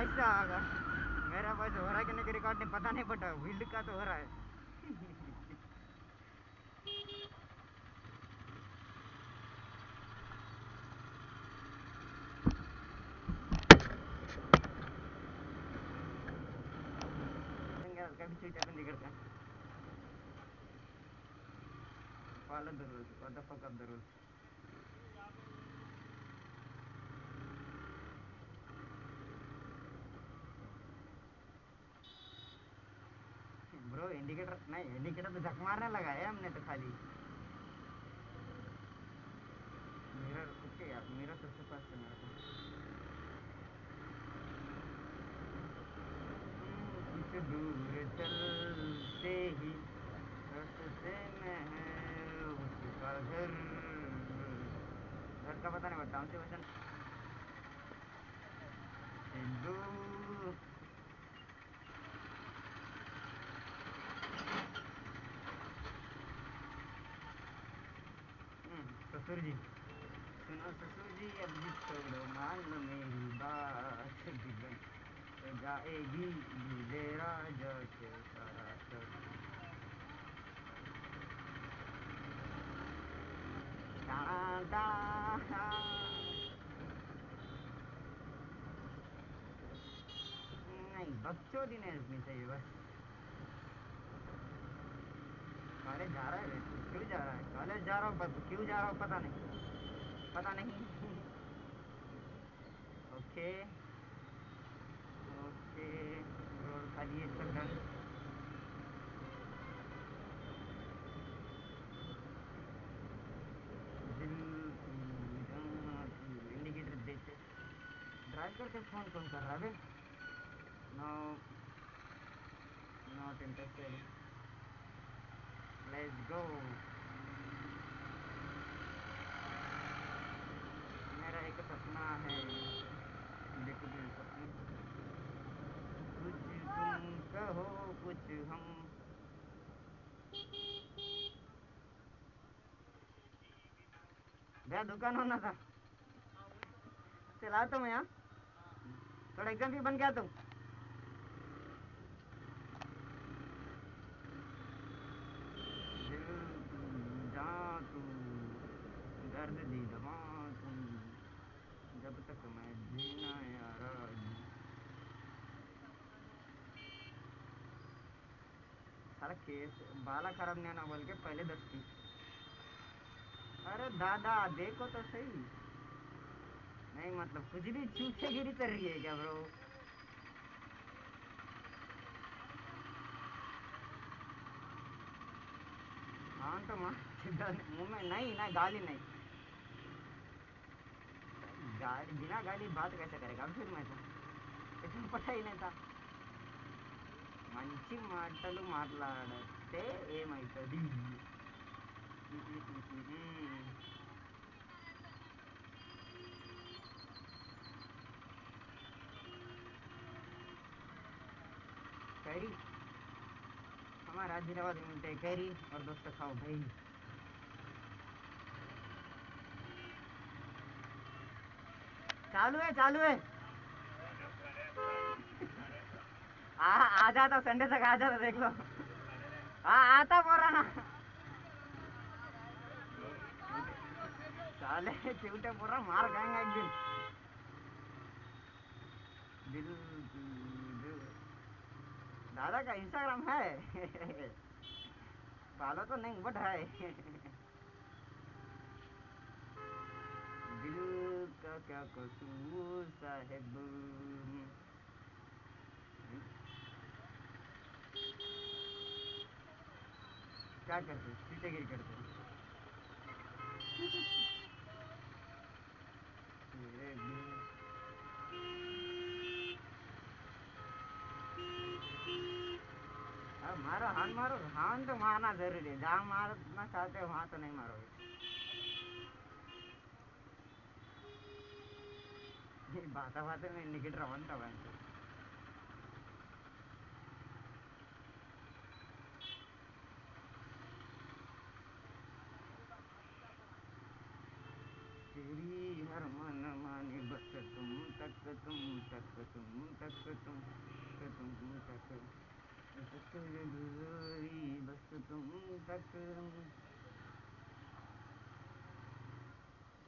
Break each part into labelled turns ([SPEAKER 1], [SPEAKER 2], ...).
[SPEAKER 1] ऐसा होगा मेरा पास हो रहा है कि नहीं रिकॉर्ड नहीं पता नहीं पड़ा विल्ड का तो हो रहा है कभी स्विच अपन दिखता है follow the rules what the fuck of the rules bro indicator नहीं इंडिकेटर तो झक मारने लगा है हमने तो खाली मिरर ओके यार मिरर सबसे फर्स्ट है मेरे को कुछ दूर चलते ही रास्ते में है उसका घर घर का पता नहीं बताता हूँ वचन हिंदू ससुर जी सुनो ससुर जी अब जी छोड़ो मान लो मेरी बात दुल्हन तो जाएगी दूल्हे राजा के सारा सब नहीं बकचोदी नहीं रुकनी चाहिए बस कॉलेज जा रहा है क्यों जा रहा है कॉलेज जा रहा हूँ क्यों जा रहा हूँ पता नहीं ओके ओके रोड खाली है सब डन इंडिकेटर देते ड्राइव करके फोन कौन कर रहा है no not interested let's go मेरा एक सपना है देखो सपने कुछ तुम कहो कुछ हम भैया दुकान होना था चला तो मैं यहाँ थोड़ा एग्जाम भी बन गया तुम जा तू दर्द दी दवा तुम जब तक मैं जीना यार सारा केस बाला खराब नहीं आना बोल के पहले 10 की अरे दादा देखो तो सही नहीं मतलब कुछ भी चूखेगिरी कर रही है क्या ब्रो हाँ तो माँ मुँह में नहीं ना गाली नहीं गाली बिना गाली बात कैसे करेगा फिर मैं तो इसमें पता ही नहीं था మంచి మాటలు మాట్లాడితే ఏమవుతుంది कैरी हमारा जिलाबाद में मिलते हैं कैरी और दोस्त खाओ भाई चालू है आ जाता संडे तक आ जाता देख लो हाँ आता बोल रहा ना साले चिवटे बोल रहा मार खाएंगे एक दिन दिल दादा का इंस्टाग्राम है फॉलो तो नहीं बट है दिल का क्या कसूर साहेब क्या करते चीटेगिरी करते मारो हान तो मारना जरूरी है जहाँ मारना चाहते हो वहाँ तो नहीं मारोगे बाता में इंडिकेटर ऑन था वहाँ तेरी हर मन मानी बस तुम तक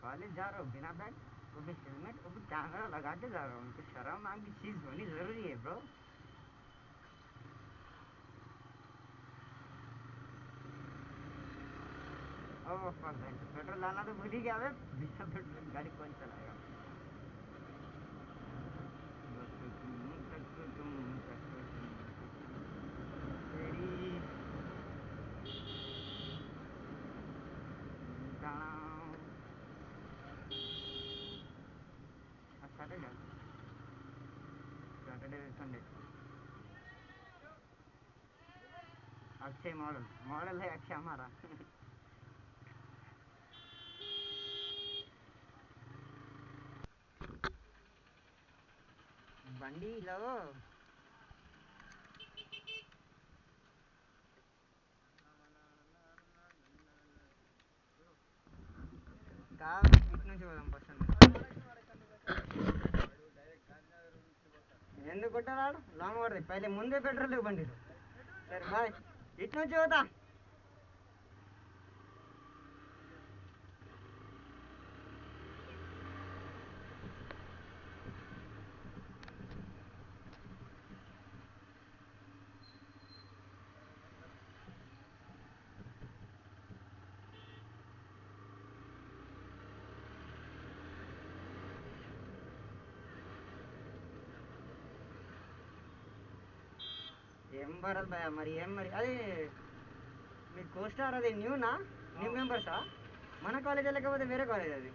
[SPEAKER 1] कॉलेज जा रहा हूँ बिना बैग, वो भी हेलमेट, वो भी कैमरा लगा के जा रहा हूँ। तो शर्म नाम की चीज़ होनी ज़रूरी है bro. Oh fuck that, petrol लाना तो भूल ही गया मैं। बिना पेट्रोल गाड़ी कौन चलाएगा। बस तुम तक तेरी Saturday, Saturday Sunday. Akshay model, model है अक्षय हमारा। బండిలో కాదు, ఇటు నుంచి పోదాం బస్ స్టాండ్. ఎందుకు కొట్టాడు లాంగ్ పడుతుంది, పైలే ముందే పెట్రోల్ లేవు బండిలో. సరే బాయ్, ఇటు నుంచి పోతా. ఏం భరత్ భయ, మరి ఏం మరి అది మీ కోస్టార్ అది న్యూనా, న్యూ మెంబర్సా? మన కాలేజ్ లేకపోతే వేరే కాలేజ్ అది?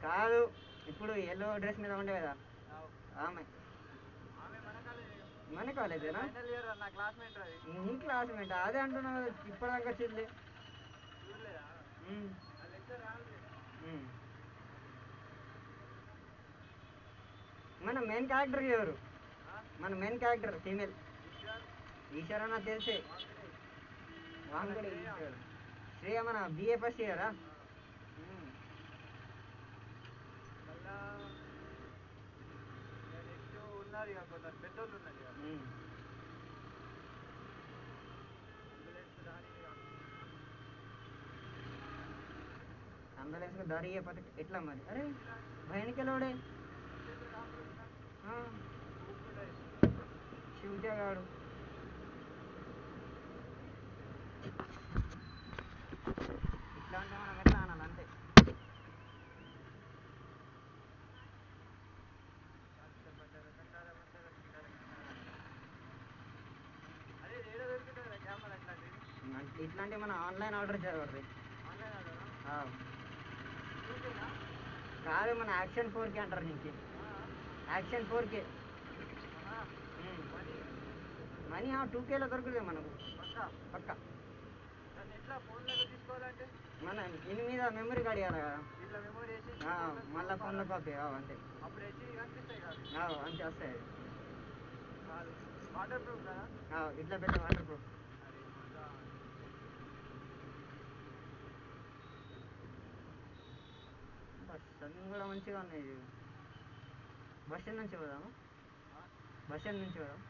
[SPEAKER 1] కాదు, ఇప్పుడు ఎల్లో డ్రెస్ మీద ఉండే కదా ఆమె, మన కాలేజేనా? నీ క్లాస్మేట్ అదే అంటున్నావు కదా ఇప్పటిదాకా వచ్చింది. మన మెయిన్ క్యారెక్టర్ ఎవరు? మన మెయిన్ క్యారెక్టర్ ఫీమేల్ ఈశ్వర్ అన్న తెలిసే. వాంగుడి ఈశ్వర్, శ్రేయ మన బిఏ ఫస్ట్ ఇయరా? ఉన్నారు ఇక కొందరు పెద్దోళ్ళు ఉన్నారు ఇక. అంబులెన్స్ దారి ఇవ్వకపోతే ఎట్లా మరి? అరే భయనికెళ్ళోడే శివజగాడు. ఇట్లా ఉంటే మనం ఎట్లా అనాలి అంతే. ఇట్లాంటివి మనం ఆన్లైన్ ఆర్డర్ చేయబడుతుంది. కాదు, మన యాక్షన్ 4K అంటారు నీకు. యాక్షన్ 4K మనీ 2Kలో దొరుకుతుంది మనకు పక్క. మన దీని మీద మెమరీ కార్డ్ ఇవ్వాలి కదా, మళ్ళీ ఫోన్లో కాపీ అంతే. అంతే వస్తాయి. ఇట్లా పెట్టి వాటర్ ప్రూఫ్. బస్ స్టాండ్ కూడా మంచిగా ఉన్నాయి. బస్ స్టాండ్ నుంచి పోదాము, బస్ స్టాండ్ నుంచి పోదాం.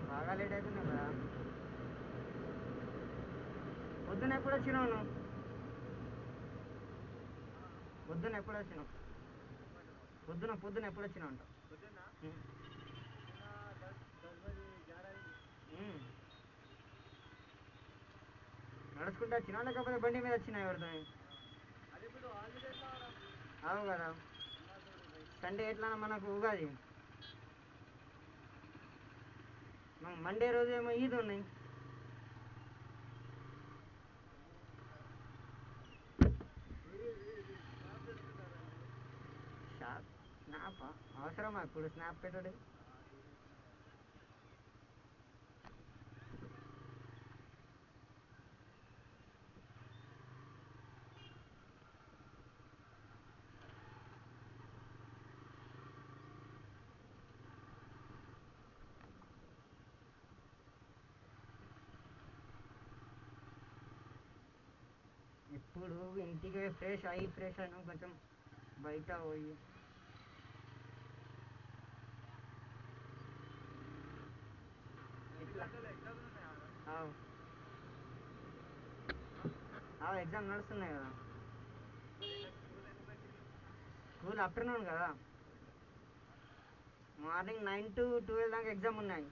[SPEAKER 1] బాగా లేట్ అవుతుంది కదా. పొద్దున ఎప్పుడు వచ్చినావు నువ్వు? పొద్దున ఎప్పుడు వచ్చినావు? పొద్దున ఎప్పుడు వచ్చినావు అంట? నడుచుకుంటూ వచ్చినా లేకపోతే బండి మీద వచ్చినా ఎవరితో? అవు కదా, సండే ఎట్లా మనకు ఉగాది, మండే రోజు ఏమో ఈద్ ఉన్నాయి. స్నాపా అవసరమా ఇప్పుడు స్నాప్ పెట్టుడు? ఇప్పుడు ఇంటికి ఫ్రెష్ అయ్యి ఫ్రెష్ అయినా కొంచెం బయట పోయి ఎగ్జామ్ నడుస్తున్నాయి కదా. స్కూల్ ఆఫ్టర్నూన్ కదా, మార్నింగ్ 9 to 12 దాకా ఎగ్జామ్ ఉన్నాయి.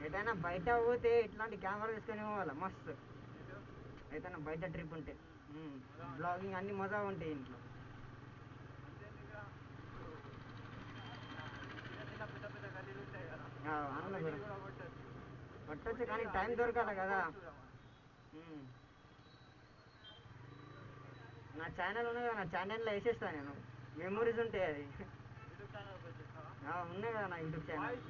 [SPEAKER 1] ఏదైనా బయట పోతే ఇట్లాంటి కెమెరా తీసుకొని పోవాలి మస్తు. ఏదైనా బయట ట్రిప్ ఉంటే బ్లాగింగ్ అన్ని మజా ఉంటాయి ఇంట్లో. అందులో కొట్టచ్చు కానీ టైం దొరకాలి కదా. నా ఛానల్ ఉన్నాయి కదా, నా ఛానల్లో వేసేస్తాను నేను, మెమోరీస్ ఉంటాయి. అది ఉన్నాయి కదా నా యూట్యూబ్ ఛానల్.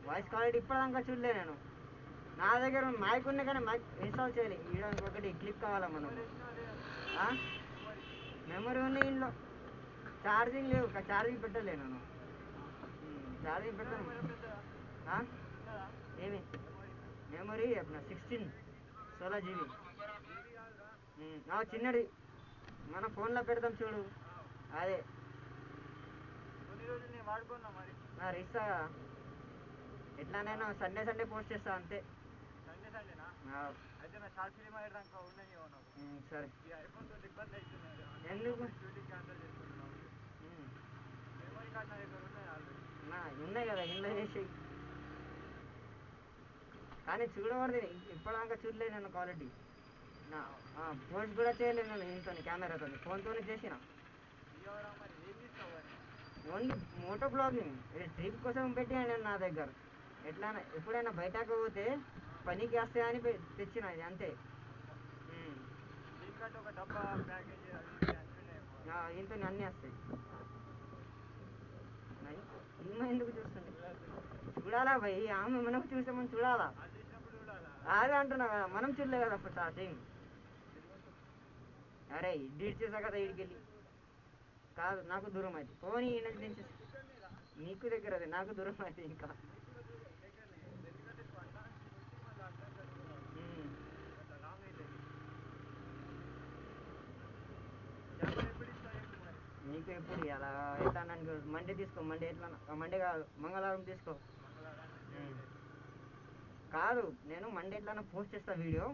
[SPEAKER 1] వాయిస్ క్వాలిటీ ఇప్పటిదాకా చూడలే నేను. నా దగ్గర మైక్ ఉంది కానీ మైక్ ఇన్స్టాల్ చేయాలి. ఇవ్వడానికి ఒకటి క్లిప్ కావాలా మనకు. మెమరీ ఉంది ఇంట్లో, ఛార్జింగ్ లేవు, ఛార్జింగ్ పెట్టలే నేను. ఛార్జింగ్ పెట్టాను. ఏమి మెమరీ 16 16 GB. చిన్నది మన ఫోన్లో పెడతాం చూడు, అదే ఇస్తా. ఎట్లా నేను సండే సండే పోస్ట్ చేస్తా అంతే. సరే. ఎందుకు ఉన్నాయి కదా ఇంట్లో చేసి, కానీ చూడకూడదు. ఇప్పటిదాకా చూడలేదు నేను క్వాలిటీ. పోస్ట్ కూడా చేయలేదు నేను ఇంతో కెమెరాతో, ఫోన్తోనే చేసిన. ఓన్లీ మోటో బ్లాగింగ్ ట్రిప్ కోసం పెట్టినా నేను నా దగ్గర. ఎట్లా ఎప్పుడైనా బయటకు పోతే పనికి వస్తాయని తెచ్చిన, ఇది అంతే. ఇంతో అన్నీ వస్తాయి. ఈమె ఎందుకు చూస్తుంది? చూడాలా భయ్, ఆమె మనం చూస్తే మనం చూడాలా. అదే అంటున్నా కదా, మనం చూడలే కదా అప్పుడు స్టార్టింగ్. అరే డిలీట్ చేసా కదా ఇడికెళ్ళి. కాదు, నాకు దూరం అయితే పోనీ నుంచి నీకు దగ్గర, అది నాకు దూరం అయితే ఇంకా. నీకు ఎప్పుడు అలా ఎట్లా నన్ను మండే తీసుకో, మండే ఎట్లా, మండే కాదు మంగళవారం తీసుకో. కాదు, నేను మండే ఎట్లా పోస్ట్ చేస్తా వీడియో,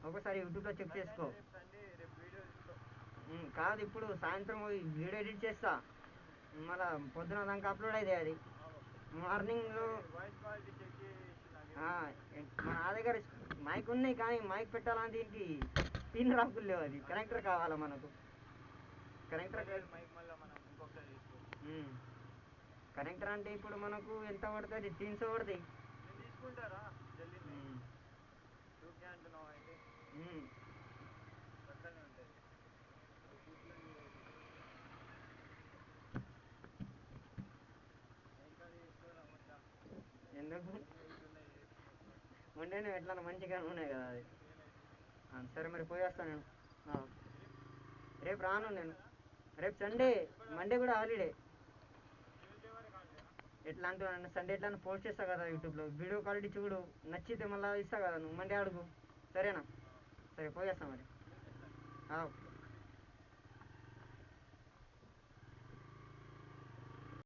[SPEAKER 1] ఒకసారి యూట్యూబ్లో చెక్ చేసుకో. కాదు, ఇప్పుడు సాయంత్రం వీడియో ఎడిట్ చేస్తా, మళ్ళీ పొద్దున దాకా అప్లోడ్ అయితే అది మార్నింగ్లో. నా దగ్గర మైక్ ఉన్నాయి కానీ మైక్ పెట్టాలని దీనికి పిన్ రాకులేవు, అది కనెక్టర్ కావాలా మనకు. కనెక్టర్ కనెక్టర్ అంటే ఇప్పుడు మనకు ఎంత పడుతుంది? 300 పడుతుంది. ఎందుకు మండే ఎట్లా మంచిగా ఉన్నాయి కదా అది. సరే మరి పోయేస్తాను నేను. రేపు రాను నేను, రేపు సండే, మండే కూడా హాలిడే. ఎట్లా అంటున్నాను, సండే ఎట్లా పోస్ట్ చేస్తా కదా యూట్యూబ్లో, వీడియో క్వాలిటీ చూడు, నచ్చితే మళ్ళీ ఇస్తా కదా, నువ్వు మండే అడుగు. సరేనా? సరే పోయేస్తా మరి.